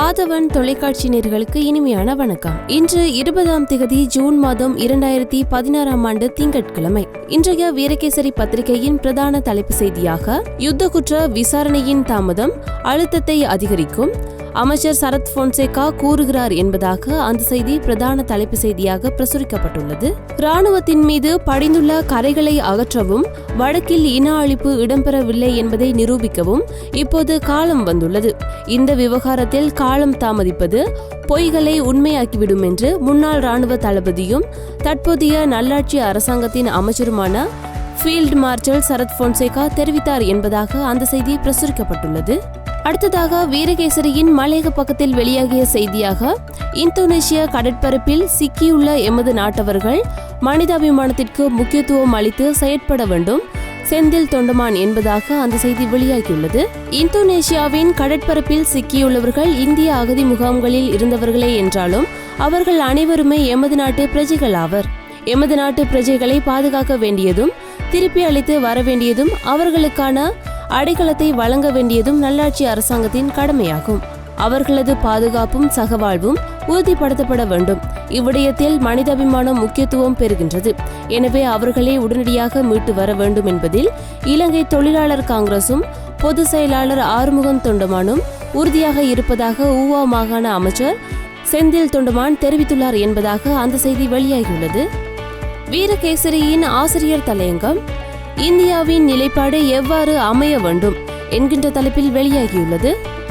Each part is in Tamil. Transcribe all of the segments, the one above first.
ஆதவன் தொலைக்காட்சி நேயர்களுக்கு இனிமையான வணக்கம். இன்று 20ஆம் தேதி ஜூன் மாதம் 2016ஆம் ஆண்டு திங்கட்கிழமை. இன்றைய வீரகேசரி பத்திரிகையின் பிரதான தலைப்பு செய்தியாக யுத்த குற்ற விசாரணையின் தாமதம் அழுத்தத்தை அதிகரிக்கும், அமைச்சர் சரத் பொன்சேகா கூறுகிறார் என்பதாக அந்த செய்தி பிரதான தலைப்பு செய்தியாக பிரசுரிக்கப்பட்டுள்ளது. இராணுவத்தின் மீது படிந்துள்ள கரைகளை அகற்றவும் வடக்கில் இன அழிப்பு இடம்பெறவில்லை என்பதை நிரூபிக்கவும் இப்போது காலம் வந்துள்ளது. இந்த விவகாரத்தில் காலம் தாமதிப்பது பொய்களை உண்மையாக்கிவிடும் என்று முன்னாள் இராணுவ தளபதியும் தற்போதைய நல்லாட்சி அரசாங்கத்தின் அமைச்சருமான ஃபீல்ட் மார்ஷல் சரத் பொன்சேகா தெரிவித்தார் என்பதாக அந்த செய்தி பிரசுரிக்கப்பட்டுள்ளது. அடுத்ததாக வீரகேசரியின் மலையக பக்கத்தில் வெளியாகிய செய்தியாக இந்தோனேசிய கடற்பரப்பில் சிக்கியுள்ள எமது நாட்டவர்கள் மனிதாபிமானத்திற்கு முக்கியத்துவம் அளித்து செயற்பட வேண்டும், செந்தில் தொண்டமான் என்பதாக அந்த செய்தி வெளியாகியுள்ளது. இந்தோனேசியாவின் கடற்பரப்பில் சிக்கியுள்ளவர்கள் இந்திய அகதி முகாம்களில் இருந்தவர்களே என்றாலும் அவர்கள் அனைவருமே எமது நாட்டு பிரஜைகள் ஆவர். எமது நாட்டு பிரஜைகளை பாதுகாக்க வேண்டியதும் திருப்பி அளித்து வர வேண்டியதும் அவர்களுக்கான அடைக்கலத்தை வழங்க வேண்டியதும் நல்லாட்சி அரசாங்கத்தின் கடமையாகும். அவர்களது பாதுகாப்பும் சகவாழ்வும் உறுதிப்படுத்தப்பட வேண்டும். இவ்விடயத்தில் மனிதாபிமானம் முக்கியத்துவம் பெறுகின்றது. எனவே அவர்களை உடனடியாக மீட்டு வர வேண்டும் என்பதில் இலங்கை தொழிலாளர் காங்கிரசும் பொதுச் செயலாளர் ஆறுமுகம் தொண்டமானும் உறுதியாக இருப்பதாக ஊவா மாகாண அமைச்சர் செந்தில் தொண்டமான் தெரிவித்துள்ளார் என்பதாக அந்த செய்தி வெளியாகியுள்ளது. வீரகேசரியின் ஆசிரியர் தலையங்கம் இந்தியாவின் நிலைப்பாடு எவ்வாறு அமைய வேண்டும் என்கின்ற தலைப்பில் வெளியாகியுள்ளது.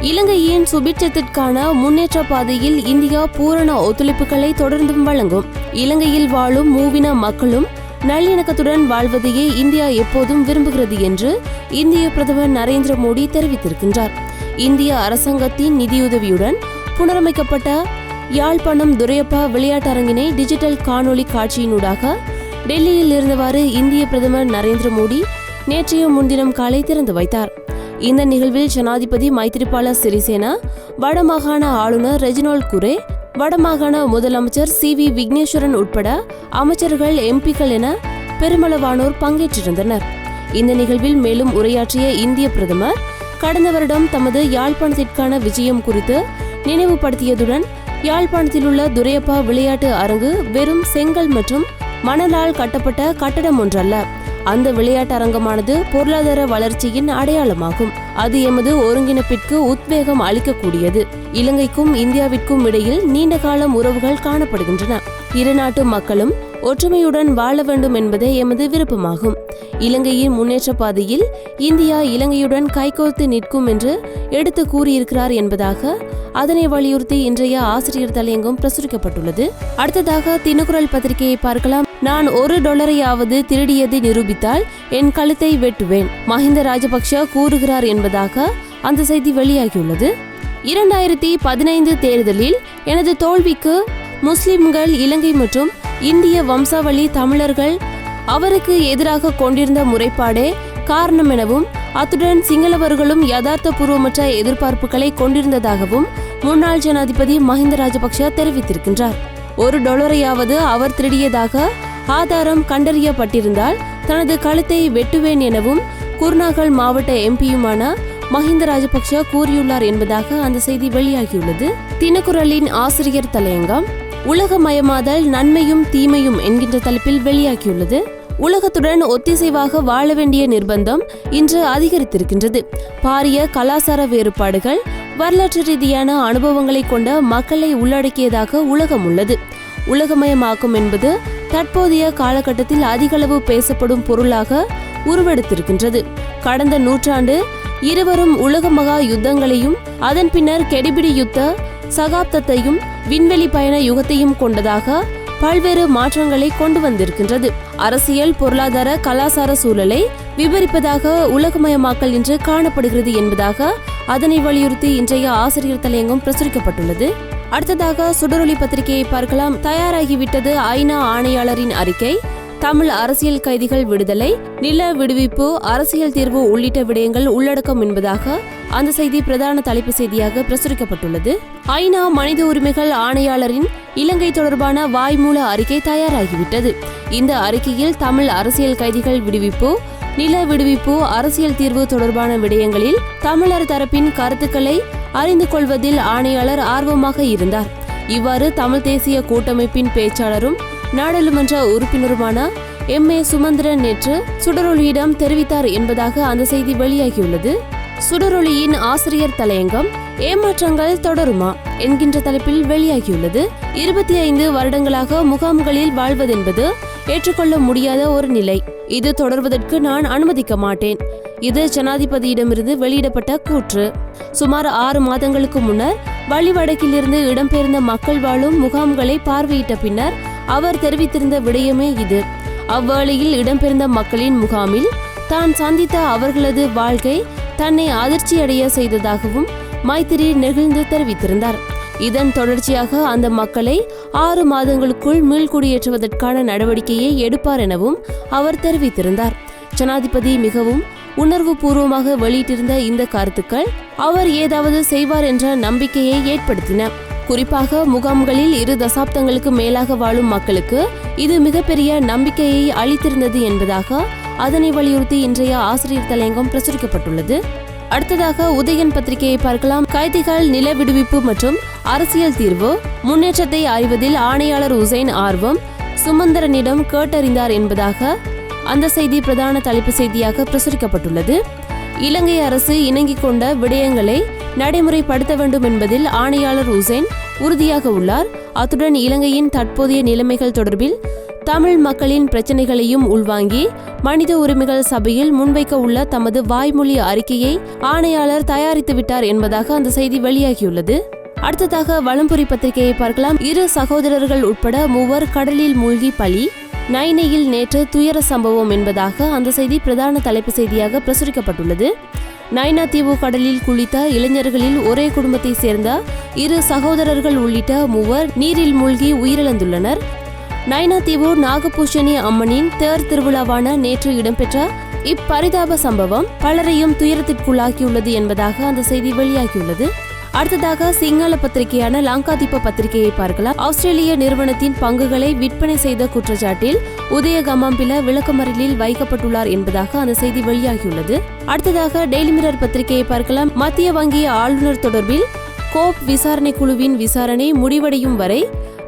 இலங்கையின் சுபிட்சத்திற்கான முன்னேற்ற பாதையில் இந்தியா பூரண ஒத்துழைப்புகளை தொடர்ந்தும் வழங்கும். இலங்கையில் வாழும் மூவின மக்களும் நல்லிணக்கத்துடன் வாழ்வதையே இந்தியா எப்போதும் விரும்புகிறது என்று இந்திய பிரதமர் நரேந்திர மோடி தெரிவித்திருக்கின்றார். இந்திய அரசாங்கத்தின் நிதியுதவியுடன் புனரமைக்கப்பட்ட யாழ்ப்பாணம் துரையப்பா விளையாட்டரங்கினை டிஜிட்டல் காணொலி காட்சியினூடாக டெல்லியில் இருந்தவாறு இந்திய பிரதமர் நரேந்திர மோடி நேற்றைய முன்தினம் காலை திறந்து வைத்தார். இந்த நிகழ்வில் ஜனாதிபதி மைத்ரிபால சிறிசேனா, வடமாகாண ஆளுநர் ரெஜினால்ட் குரே, வடமாகாண முதலமைச்சர் சி.வி. விக்னேஸ்வரன் உட்பட அமைச்சர்கள், எம்பிக்கள் என பெருமளவானோர் பங்கேற்றிருந்தனர். இந்த நிகழ்வில் மேலும் உரையாற்றிய இந்திய பிரதமர் கடந்த வருடம் தமது யாழ்ப்பாணத்திற்கான விஜயம் குறித்து நினைவுபடுத்தியதுடன் யாழ்ப்பாணத்தில் உள்ள துரையப்பா விளையாட்டு அரங்கு வெறும் செங்கல் மற்றும் மணலால் கட்டப்பட்ட கட்டடம் ஒன்றல்ல, அந்த விளையாட்டு அரங்கமானது பொருளாதார வளர்ச்சியின் அடையாளமாகும். அது எமது ஒருங்கிணைப்பிற்கு உத்வேகம் அளிக்கக்கூடியது. இலங்கைக்கும் இந்தியாவிற்கும் இடையில் நீண்ட காலம் உறவுகள் காணப்படுகின்றன. இரு நாட்டு மக்களும் ஒற்றுமையுடன் வாழ வேண்டும் என்பதே எமது விருப்பமாகும். இலங்கையின் முன்னேற்ற பாதையில் இந்தியா இலங்கையுடன் கைகோர்த்து நிற்கும் என்று எடுத்து கூறியிருக்கிறார் என்பதாக அதனை வலியுறுத்தி இன்றைய ஆசிரியர் தலையங்கம் பிரசுரிக்கப்பட்டுள்ளது. அடுத்ததாக தினக்குரல் பத்திரிகையை பார்க்கலாம். நான் $1 திருடியதை நிரூபித்தால் என் கழுத்தை வெட்டுவேன், மஹிந்த ராஜபக்ஷ கூறுகிறார் என்பதாக அந்த செய்தி வெளியாகியுள்ளது. 2015 தேர்தலில் எனது தோல்விக்கு முஸ்லிம்கள், இலங்கை மற்றும் இந்திய வம்சாவளி தமிழர்கள் அவருக்கு எதிராக கொண்டிருந்த முறைப்பாடே காரணம் எனவும் அத்துடன் சிங்களவர்களும் யதார்த்தபூர்வமற்ற எதிர்பார்ப்புகளை கொண்டிருந்ததாகவும் முன்னாள் ஜனாதிபதி மஹிந்த ராஜபக்ஷ தெரிவித்திருக்கின்றார். $1 அவர் திருடியதாக ஆதாரம் கண்டறியப்பட்டிருந்தால் தனது கழுத்தை வெட்டுவேன் எனவும் குருநாகல் மாவட்ட எம்பியுமான மஹிந்த ராஜபக்ஷ கூறியுள்ளார் என்பதாக அந்த செய்தி வெளியாகியுள்ளது. தினக்குரலின் ஆசிரியர் தலையங்கம் உலகமயமாதல் நன்மையும் தீமையும் என்கின்ற தலைப்பில் வெளியாகியுள்ளது. உலகத்துடன் ஒத்திசைவாக வாழ வேண்டிய நிர்பந்தம் இன்று அதிகரித்திருக்கின்றது. பாரிய கலாச்சார வேறுபாடுகள், வரலாற்று ரீதியான அனுபவங்களை கொண்ட மக்களை உள்ளடக்கியதாக உலகம் உள்ளது. உலகமயமாக்கும் என்பது தற்போதைய காலகட்டத்தில் அதிகளவு பேசப்படும் பொருளாக உருவெடுத்திருக்கின்றது. கடந்த நூற்றாண்டு இருவரும் உலக மகா யுத்தங்களையும் அதன் பின்னர் கெடிபிடி யுத்த சகாப்தத்தையும் விண்வெளி பயண யுகத்தையும் கொண்டதாக பல்வேறு மாற்றங்களை கொண்டு வந்திருக்கின்றது. அரசியல், பொருளாதார, கலாச்சார சூழலை விவரிப்பதாக உலகமயமாக்கல் இன்று காணப்படுகிறது என்பதாக அதனை வலியுறுத்தி இன்றைய ஆசிரியர் தலையங்கம் பிரசுரிக்கப்பட்டுள்ளது. அடுத்ததாக சுடரொளி பத்திரிகையை பார்க்கலாம். தயாராகிவிட்டது ஐநா ஆணையாளரின் அறிக்கை, தமிழ் அரசியல் கைதிகள் விடுதலை, நில விடுவிப்பு, அரசியல் தீர்வு உள்ளிட்ட விடயங்கள் உள்ளடக்கம் என்பதாக அந்த செய்தி பிரதான தலைப்பு செய்தியாக பிரசுரிக்கப்பட்டுள்ளது. ஐநா மனித உரிமைகள் ஆணையாளரின் இலங்கை தொடர்பான வாய்மூல அறிக்கை தயாராகிவிட்டது. இந்த அறிக்கையில் தமிழ் அரசியல் கைதிகள் விடுவிப்பு, நில விடுவிப்பு, அரசியல் தீர்வு தொடர்பான விடயங்களில் தமிழர் தரப்பின் கருத்துக்களை அறிந்து கொள்வதில் ஆணையாளர் ஆர்வமாக இருந்தார். இவ்வாறு தமிழ் தேசிய கூட்டமைப்பின் பேச்சாளரும் நாடாளுமன்ற உறுப்பினருமான M.A. சுமந்திரன் நேற்று சுடரொளியிடம் தெரிவித்தார் என்பதாக அந்த செய்தி வெளியாகியுள்ளது. சுடரொளியின் ஆசிரியர் தலையங்கம் ஏமாற்றங்கள் தொடருமா என்கின்ற தலைப்பில் வெளியாகியுள்ளது. 25 வருடங்களாக முகாம்களில் வாழ்வதென்பது ஏற்றுக்கொள்ள முடியாத ஒரு நிலை. இது தொடர்வதற்கு நான் அனுமதிக்க மாட்டேன். இது ஜனாதிபதியிடமிருந்து வெளியிடப்பட்ட கூற்று. சுமார் 6 மாதங்களுக்கு முன்னர் வழிவடக்கிலிருந்து இடம்பெயர்ந்த மக்கள் வாழும் முகாம்களை பார்வையிட்ட பின்னர் அவர் தெரிவித்திருந்த விடயமே இது. அவ்வேளையில் இடம்பெயர்ந்த மக்களின் முகாமில் தான் சந்தித்த அவர்களது வாழ்க்கை தன்னை அதிர்ச்சியடைய செய்ததாகவும் மைத்திரி நெகிழ்ந்து தெரிவித்திருந்தார். இதன் தொடர்ச்சியாக அந்த மக்களை 6 மாதங்களுக்குள் மீள்குடியேற்றுவதற்கான நடவடிக்கையை எடுப்பார் எனவும் அவர் தெரிவித்திருந்தார். ஜனாதிபதி மிகவும் உணர்வு பூர்வமாக வெளியிட்டிருந்த இந்த கருத்துக்கள் அவர் ஏதாவது செய்வார் என்ற நம்பிக்கையை ஏற்படுத்தின. குறிப்பாக முகாம்களில் 2 தசாப்தங்களுக்கு மேலாக வாழும் மக்களுக்கு இது மிகப்பெரிய நம்பிக்கையை அளித்திருந்தது என்பதாக அதனை வலியுறுத்தி இன்றைய ஆசிரியர் தலையங்கம் பிரசுரிக்கப்பட்டுள்ளது. அடுத்ததாக உதயன் பத்திரிகையை பார்க்கலாம். கைதிகள் நில விடுவிப்பு மற்றும் அரசியல் தீர்வு முன்னேற்றத்தை அறிவதில் ஆணையாளர் உசைன் ஆர்வம் சுமந்திரனிடம் கேட்டறிந்தார் என்பதாக அந்த செய்தி பிரதான தலைப்பு செய்தியாக பிரசுரிக்கப்பட்டுள்ளது. இலங்கை அரசு இணங்கிக் கொண்ட விடயங்களை நடைமுறைப்படுத்த வேண்டும் என்பதில் ஆணையாளர் உசைன் உறுதியாக உள்ளார். அத்துடன் இலங்கையின் தற்போதைய நிலைமைகள் தொடர்பில் தமிழ் மக்களின் பிரச்சனைகளையும் உள்வாங்கி மனித உரிமைகள் சபையில் முன்வைக்க உள்ள தமது வாய்மொழி அறிக்கையை ஆணையாளர் தயாரித்து விட்டார் என்பதாக அந்த செய்தி வெளியாகியுள்ளது. அடுத்ததாக வலம்புரி பத்திரிகையை பார்க்கலாம். 2 சகோதரர்கள் உட்பட 3 கடலில் மூழ்கி பலி, நைனையில் நேற்று துயர சம்பவம் என்பதாக அந்த செய்தி பிரதான தலைப்பு செய்தியாக பிரசுரிக்கப்பட்டுள்ளது. நைனா தீவு கடலில் குளித்த இளைஞர்களில் ஒரே குடும்பத்தை சேர்ந்த 2 சகோதரர்கள் உள்ளிட்ட 3 நீரில் மூழ்கி உயிரிழந்துள்ளனர். நைனா தீவு நாகபூஷணி அம்மனின் தேர் திருவிழாவான நேற்று இடம்பெற்ற இப்பரிதாப சம்பவம் பலரையும் துயரத்திற்குள்ளாக்கியுள்ளது என்பதாக அந்த செய்தி வெளியாகியுள்ளது. அடுத்ததாக சிங்கள பத்திரிகையான லங்காதீப பத்திரிகையை பார்க்கலாம். ஆஸ்திரேலிய நிறுவனத்தின் பங்குகளை விற்பனை செய்த குற்றச்சாட்டில் உதய கமாம்பில விளக்கமறியலில் வைக்கப்பட்டுள்ளார் என்பதாக அந்த செய்தி வெளியாகியுள்ளது. அடுத்ததாக டெய்லி மிரர் பத்திரிகையை பார்க்கலாம். மத்திய வங்கி ஆளுநர் தொடர்பில் கோப் விசாரணை குழுவின் விசாரணை முடிவடையும் வரை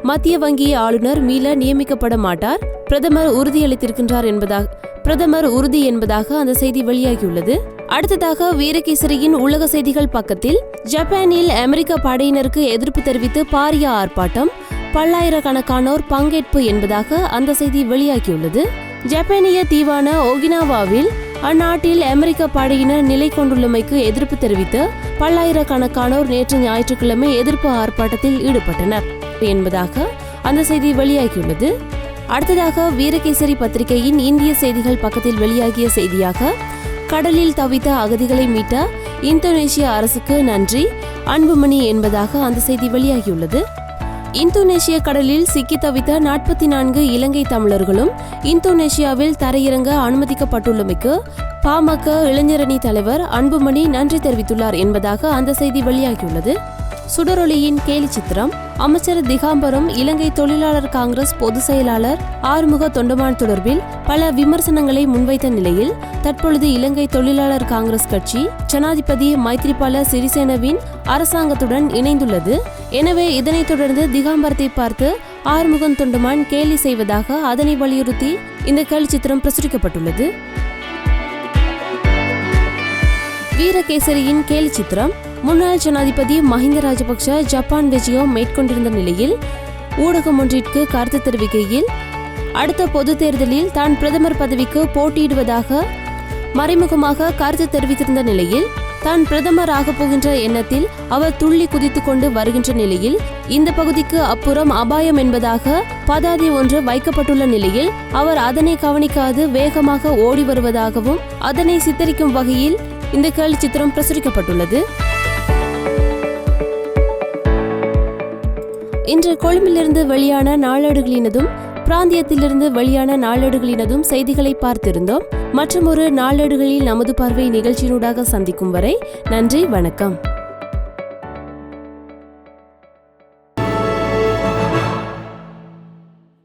மத்திய வங்கி ஆளுநர் மீள நியமிக்கப்பட மாட்டார், பிரதமர் உறுதியளித்திருக்கின்றார் என்பதாக அந்த செய்தி வெளியாகியுள்ளது. அடுத்ததாக வீரகேசரியின் உலக செய்திகள் பக்கத்தில் ஜப்பானில் அமெரிக்க படையினருக்கு எதிர்ப்பு தெரிவித்து பாரிய ஆர்ப்பாட்டம், பல்லாயிரக்கணக்கானோர் பங்கேற்பு என்பதாக அந்த செய்தி வெளியாகியுள்ளது. ஜப்பானிய தீவான ஒகினாவாவில் அந்நாட்டில் அமெரிக்க படையினர் நிலை கொண்டுள்ளமைக்கு எதிர்ப்பு தெரிவித்து பல்லாயிரக்கணக்கானோர் நேற்று ஞாயிற்றுக்கிழமை எதிர்ப்பு ஆர்ப்பாட்டத்தில் ஈடுபட்டனர் என்பதாக அந்த செய்தி வெளியாகியுள்ளது. அடுத்ததாக வீரகேசரி பத்திரிகையின் இந்திய செய்திகள் பக்கத்தில் வெளியாகிய செய்தியாக கடலில் தவித்த அகதிகளை மீட்ட இந்தோனேஷிய அரசுக்கு நன்றி, அன்புமணி என்பதாக அந்த செய்தி வெளியாகியுள்ளது. இந்தோனேஷிய கடலில் சிக்கி தவித்த 44 இலங்கை தமிழர்களும் இந்தோனேஷியாவில் தரையிறங்க அனுமதிக்கப்பட்டுள்ளமைக்கு பாமக இளைஞரணி தலைவர் அன்புமணி நன்றி தெரிவித்துள்ளார் என்பதாக அந்த செய்தி வெளியாகியுள்ளது. சுடரொளியின் கேலி சித்திரம் அமைச்சர் திகாம்பரம் இலங்கை தொழிலாளர் காங்கிரஸ் பொதுச் செயலாளர் ஆறுமுக தொண்டமான் தொடர்பில் பல விமர்சனங்களை முன்வைத்த நிலையில் தற்பொழுது இலங்கை தொழிலாளர் காங்கிரஸ் கட்சி ஜனாதிபதி மைத்ரிபால சிறிசேனவின் அரசாங்கத்துடன் இணைந்துள்ளது. எனவே இதனைத் தொடர்ந்து திகாம்பரத்தை பார்த்து ஆறுமுகன் தொண்டமான் கேலி செய்வதாக அதனை வலியுறுத்தி இந்த கேலி சித்திரம் பிரசுரிக்கப்பட்டுள்ளது. வீரகேசரியின் கேலி சித்திரம் முன்னாள் ஜனாதிபதி மஹிந்த ராஜபக்ஷ ஜப்பான் விஜயம் மேற்கொண்டிருந்த நிலையில் ஊடகம் ஒன்றிற்கு கருத்து தெரிவிக்கையில் அடுத்த பொது தேர்தலில் தான் பிரதமர் பதவிக்கு போட்டியிடுவதாக மறைமுகமாக கருத்து தெரிவித்திருந்த நிலையில் தான் பிரதமர் ஆகப் போகின்ற எண்ணத்தில் அவர் துள்ளி குதித்துக் கொண்டு வருகின்ற நிலையில் இந்த பகுதிக்கு அப்புறம் அபாயம் என்பதாக பதாதை ஒன்று வைக்கப்பட்டுள்ள நிலையில் அவர் அதனை கவனிக்காது வேகமாக ஓடி வருவதாகவும் அதனை சித்தரிக்கும் வகையில் இந்த கேலி சித்திரம் பிரசுரிக்கப்பட்டுள்ளது. இன்று கொழும்பிலிருந்து வெளியான நாளேடுகளினதும் பிராந்தியத்திலிருந்து வெளியான நாளேடுகளினதும் செய்திகளை பார்த்திருந்தோம். மற்றும் ஒரு நாளேடுகளில் நமது பார்வை நிகழ்ச்சியினூடாக சந்திக்கும் வரை நன்றி, வணக்கம்.